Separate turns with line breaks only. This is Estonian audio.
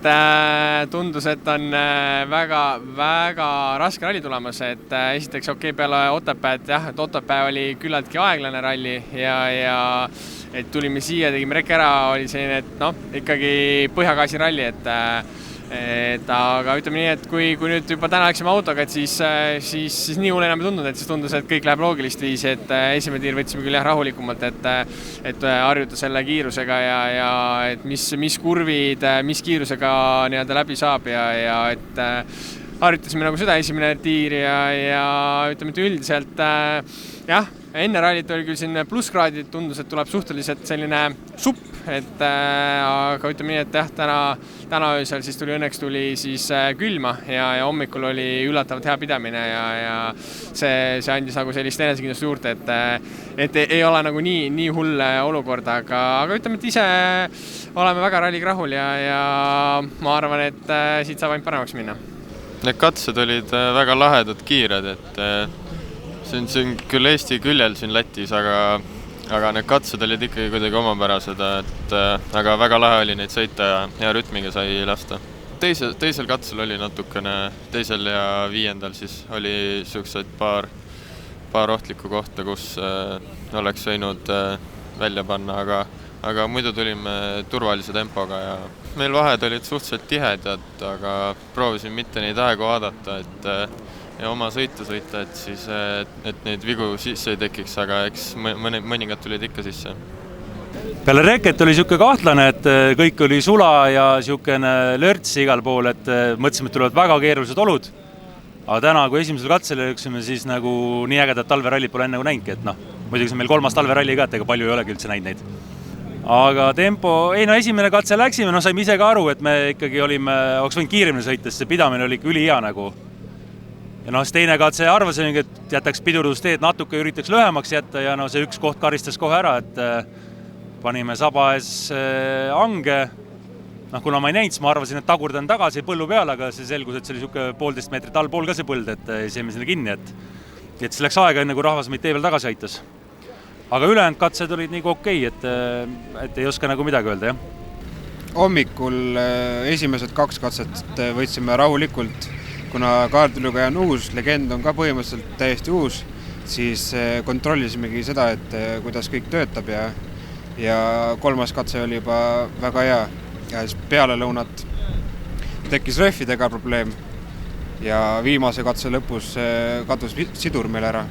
et tundus, et on väga raske ralli tulemas, et esiteks peale Otepääd, jah, et Otepää oli küllaltki aeglane ralli ja et tulime siia, tegime rek ära, oli selline, et ikkagi põhjagaasi ralli, et aga ütleme nii, et kui nüüd juba täna läksime autoga, et siis nii hull enam ei tundunud, et siis tundus, et kõik läheb loogilist viisi, et esimene tiir võtsime küll jah rahulikumalt, et harjuta selle kiirusega ja et mis kurvid, mis kiirusega nii-öelda läbi saab ja et harjutasime nagu seda esimene tiir ja ütleme, et üldiselt jah, enne rallit oli küll siin plusskraadid, tundus, et tuleb suhteliselt selline supp, aga ütleme nii, et jah, täna öösel siis õnneks tuli siis külma ja hommikul oli üllatavalt hea pidamine ja see andis nagu sellist enesekindlust juurde, et ei ole nagu nii hull olukord, aga ütleme, et ise oleme väga ralliga rahul ja ma arvan, et siit saab ainult paremaks minna.
Need katsed olid väga lahedad, kiired, et see on küll Eesti küljel siin Lätis, aga need katsed olid ikkagi kuidagi omapärased, aga väga lahe oli neid sõita ja hea rütmiga sai lasta. Teisel katsel oli natukene, teisel ja viiendal siis oli sellised paar ohtlikku kohta, kus oleks võinud välja panna, aga muidu tulime turvalise tempoga ja meil vahed olid suhteliselt tihedad, aga proovisin mitte neid aegu vaadata, ja oma sõita, et neid vigu sisse ei tekiks, aga eks mõningad tulid ikka sisse.
Peale reket oli siuke kahtlane, et kõik oli sula ja siukene lörts igal pool, et mõtlesime, et tulevad väga keerulised olud. Aga täna, kui esimesel katsele jõuksime, siis nagu nii ägedat talveralli pole enne näinudki, et muidugi see on meil 3. talveralli ka, et ega palju ei olegi üldse näinud neid. Aga tempo, esimene katse läksime, saime ise ka aru, et me ikkagi oleks võinud kiiremini sõita, sest see pidamine oli ikka ülihea nagu. Ja see teine katse arvasin, et jätaks pidurdusteed natuke, üritaks lühemaks jätta ja see üks koht karistas kohe ära, et panime saba ees ange. Kuna ma ei näinud, siis ma arvasin, et tagurdan tagasi põllu peale, aga see selgus, et see oli 1,5 meetrit allpool ka see põld, et saime sinna kinni, et see läks aega enne, kui rahvas meid tee veel tagasi aitas. Aga ülejäänud katsed olid nagu okei, et ei oska nagu midagi öelda, jah.
Hommikul esimesed 2 katset võtsime rahulikult, kuna kaardilugeja on uus, legend on ka põhimõtteliselt täiesti uus, siis kontrollisimegi seda, et kuidas kõik töötab ja 3. katse oli juba väga hea ja siis peale lõunat tekkis rehvidega probleem ja viimase katse lõpus kadus sidur meil ära.